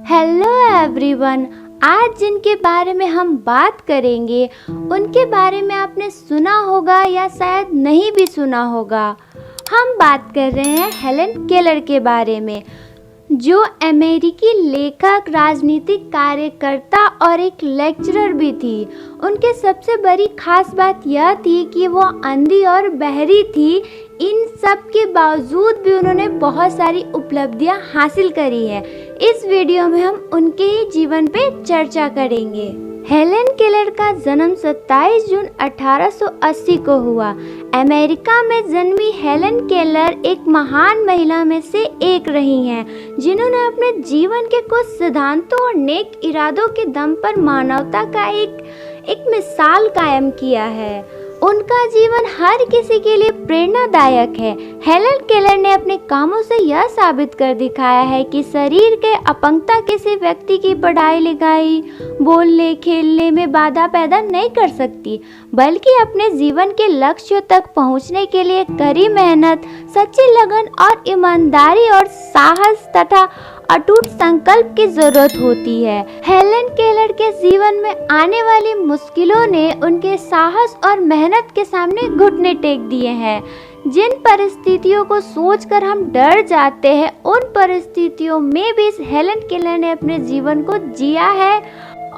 Hello everyone. आज जिनके बारे में हम बात करेंगे उनके बारे में आपने सुना होगा या शायद नहीं भी सुना होगा। हम बात कर रहे हैं हेलन केलर के बारे में, जो अमेरिकी लेखक, राजनीतिक कार्यकर्ता और एक लेक्चरर भी थी। उनके सबसे बड़ी खास बात यह थी कि वो अंधी और बहरी थी। इन सब के बावजूद भी उन्होंने बहुत सारी उपलब्धियां हासिल करी है। इस वीडियो में हम उनके ही जीवन पे चर्चा करेंगे। हेलन केलर का जन्म 27 जून 1880 को हुआ। अमेरिका में जन्मी हेलन केलर एक महान महिला में से एक रही हैं, जिन्होंने अपने जीवन के कुछ सिद्धांतों और नेक इरादों के दम पर मानवता का एक मिसाल कायम किया है। उनका जीवन हर किसी के लिए प्रेरणादायक है। हेलन केलर ने अपने कामों से यह साबित कर दिखाया है कि शरीर के अपंगता किसी व्यक्ति की पढ़ाई लिखाई, बोलने खेलने में बाधा पैदा नहीं कर सकती, बल्कि अपने जीवन के लक्ष्यों तक पहुंचने के लिए कड़ी मेहनत, सच्ची लगन और ईमानदारी और साहस तथा अटूट संकल्प की जरूरत होती है। हेलन केलर के जीवन में आने वाली मुश्किलों ने उनके साहस और मेहनत के सामने घुटने टेक दिए हैं। जिन परिस्थितियों को सोचकर हम डर जाते हैं, उन परिस्थितियों में भी हेलन केलर ने अपने जीवन को जिया है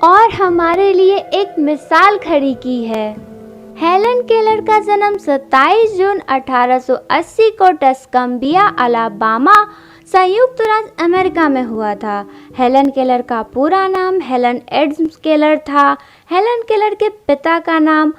और हमारे लिए एक मिसाल खड़ी की है। हेलन केलर का जन्म 27 जून 1880 को टस्कम्बिया, अलाबामा, संयुक्त राज्य अमेरिका में हुआ था। हेलन केलर का पूरा नाम हेलन एड्म्स केलर था। हेलन केलर के पिता का नाम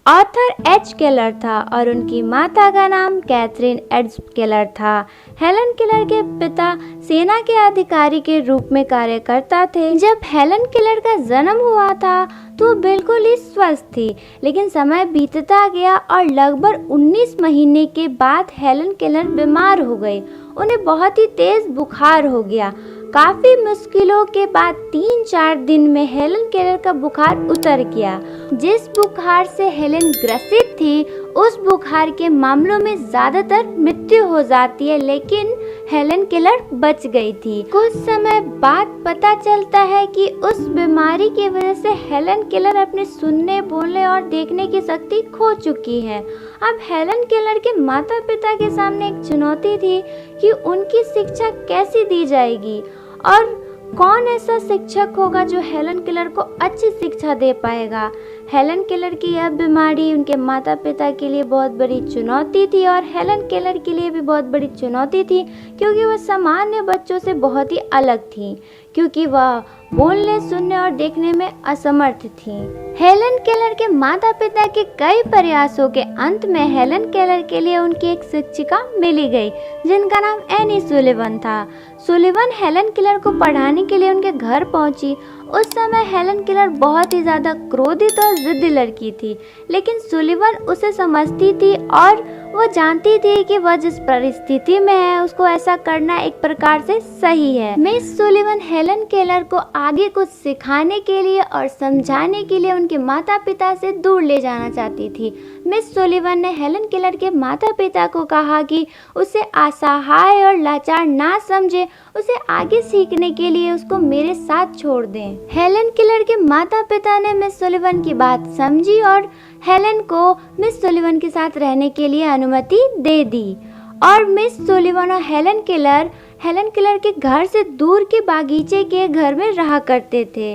आर्थर एच केलर था और उनकी माता का नाम कैथरीन एड्म्स केलर था। हेलन केलर के पिता सेना के अधिकारी के रूप में कार्य करता थे। जब हेलन केलर का जन्म हुआ था तो बिल्कुल ही स्वस्थ थी, लेकिन समय बीतता गया और लगभग 19 महीने के बाद हेलन केलर बीमार हो गई। उन्हें बहुत ही तेज बुखार हो गया। काफी मुश्किलों के बाद 3-4 दिन में हेलन केलर का बुखार उतर गया। जिस बुखार से हेलन ग्रसित थी, उस बुखार के मामलों में ज्यादातर मृत्यु हो जाती है, लेकिन हेलन केलर बच गई थी। कुछ समय बाद पता चलता है कि उस बीमारी की वजह से हेलन केलर अपने सुनने, बोलने और देखने की शक्ति खो चुकी है। अब हेलन केलर के माता पिता के सामने एक चुनौती थी कि उनकी शिक्षा कैसी दी जाएगी और कौन ऐसा शिक्षक होगा जो हेलन केलर को अच्छी शिक्षा दे पाएगा। हेलन केलर की यह बीमारी उनके माता पिता के लिए बहुत बड़ी चुनौती थी और हेलन केलर के लिए भी बहुत बड़ी चुनौती थी, क्योंकि वह सामान्य बच्चों से बहुत ही अलग थी, क्योंकि वह बोलने, सुनने और देखने में असमर्थ थी। हेलन केलर के माता पिता के कई प्रयासों के अंत में हेलन केलर के लिए उनकी एक शिक्षिका मिली गई, जिनका नाम एनी सुलिवन था। सुलिवन हेलन केलर को पढ़ाने के लिए उनके घर पहुंची। उस समय हेलन केलर बहुत ही ज्यादा क्रोधित और जिद्दी लड़की थी, लेकिन सुलिवन उसे समझती थी और वो जानती थी कि वह जिस परिस्थिति में है उसको ऐसा करना एक प्रकार से सही है। मिस सुलिवन हेलन केलर को आगे कुछ सिखाने के लिए और समझाने के लिए उनके माता पिता से दूर ले जाना चाहती थी। मिस सुलिवन ने हेलन केलर के माता पिता को कहा कि उसे असहाय और लाचार ना समझे, उसे आगे सीखने के लिए उसको मेरे साथ छोड़ दें। हेलन केलर के माता पिता ने मिस सुलिवन की बात समझी और हेलन को मिस सुलिवन के साथ रहने के लिए अनुमति दे दी और मिस सुलिवन और हेलन केलर के घर से दूर के बागीचे के घर में रहा करते थे।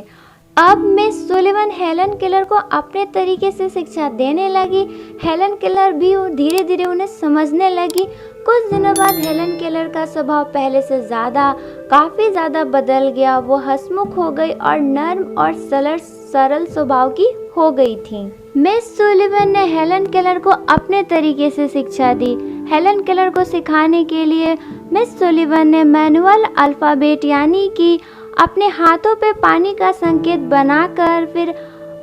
अब मिस सुलिवन हेलन केलर को अपने तरीके से शिक्षा देने लगी। हेलन केलर भी धीरे धीरे उन्हें समझने लगी। कुछ दिनों बाद हेलन केलर का स्वभाव पहले से काफी ज्यादा बदल गया। वो हंसमुख हो गई और नर्म और सरल स्वभाव की हो गई थी। मिस सुलिवन ने हेलन केलर को अपने तरीके से शिक्षा दी। हेलन केलर को सिखाने के लिए मिस सुलिवन ने मैनुअल अल्फाबेट, यानी कि अपने हाथों पे पानी का संकेत बनाकर फिर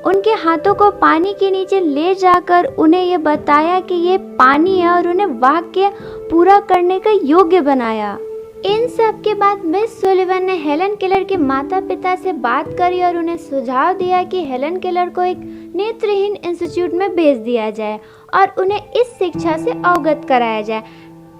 उनके हाथों को पानी के नीचे ले जाकर उन्हें ये बताया कि ये पानी है और उन्हें वाक्य पूरा करने का योग्य बनाया। इन सब के बाद मिस सुलिवन ने हेलन केलर के माता पिता से बात करी और उन्हें सुझाव दिया कि हेलन केलर को एक नेत्रहीन इंस्टीट्यूट में भेज दिया जाए और उन्हें इस शिक्षा से अवगत कराया जाए।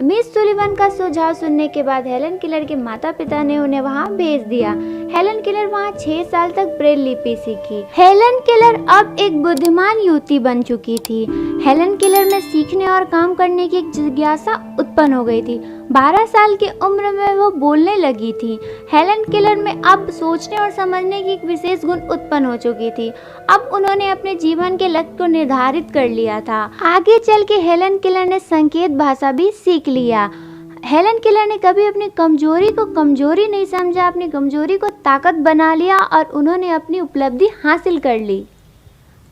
मिस सुलिवन का सुझाव सुनने के बाद हेलन केलर के माता पिता ने उन्हें वहां भेज दिया। हेलन केलर वहां 6 साल तक ब्रेल लिपि सीखी। हेलन केलर अब एक बुद्धिमान युवती बन चुकी थी। हेलन केलर में सीखने और काम करने की एक जिज्ञासा उत्पन्न हो गई थी। 12 साल की उम्र में वो बोलने लगी थी। हेलन केलर में अब सोचने और समझने की एक विशेष गुण उत्पन्न हो चुकी थी। अब उन्होंने अपने जीवन के लक्ष्य को निर्धारित कर लिया था। आगे चल के हेलन केलर ने संकेत भाषा भी सीख लिया। हेलन केलर ने कभी अपनी कमजोरी को कमजोरी नहीं समझा, अपनी कमजोरी को ताकत बना लिया और उन्होंने अपनी उपलब्धि हासिल कर ली।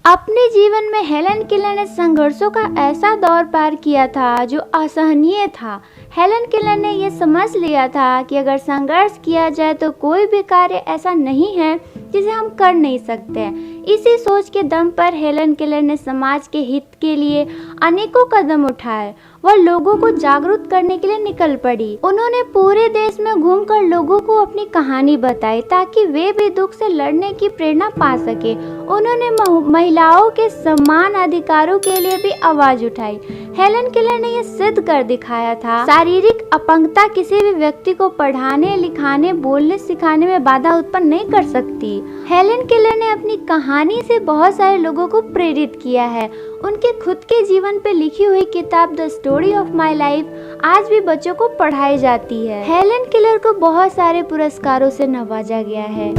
अपने जीवन में हेलन केलर ने संघर्षों का ऐसा दौर पार किया था जो असहनीय था। हेलन केलर ने यह समझ लिया था कि अगर संघर्ष किया जाए तो कोई भी कार्य ऐसा नहीं है जिसे हम कर नहीं सकते। इसी सोच के दम पर हेलन केलर ने समाज के हित के लिए अनेकों कदम उठाए। वह लोगों को जागरूक करने के लिए निकल पड़ी। उन्होंने पूरे देश में घूमकर लोगों को अपनी कहानी बताई ताकि वे भी दुख से लड़ने की प्रेरणा पा सके। उन्होंने महिलाओं के समान अधिकारों के लिए भी आवाज उठाई। हेलन केलर ने यह सिद्ध कर दिखाया था शारीरिक अपंगता किसी भी व्यक्ति को पढ़ाने, लिखाने, बोलने, सिखाने में बाधा उत्पन्न नहीं कर सकती। हेलन केलर ने अपनी कहानी से बहुत सारे लोगों को प्रेरित किया है। उनके खुद के जीवन पे लिखी हुई किताब the story of my life आज भी बच्चों को पढ़ाई जाती है। हेलन केलर को बहुत सारे पुरस्कारों से नवाजा गया है।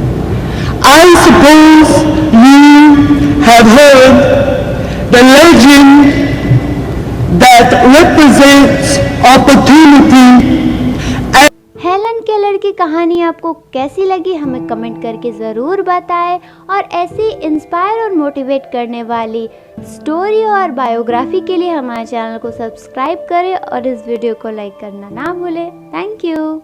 I suppose you have heard the legend that represents opportunity. Helen Keller की कहानी आपको कैसी लगी हमें कमेंट करके ज़रूर बताएं और ऐसी इंस्पायर और मोटिवेट करने वाली स्टोरी और बायोग्राफी के लिए हमारे चैनल को सब्सक्राइब करें और इस वीडियो को लाइक करना ना भूलें। Thank you.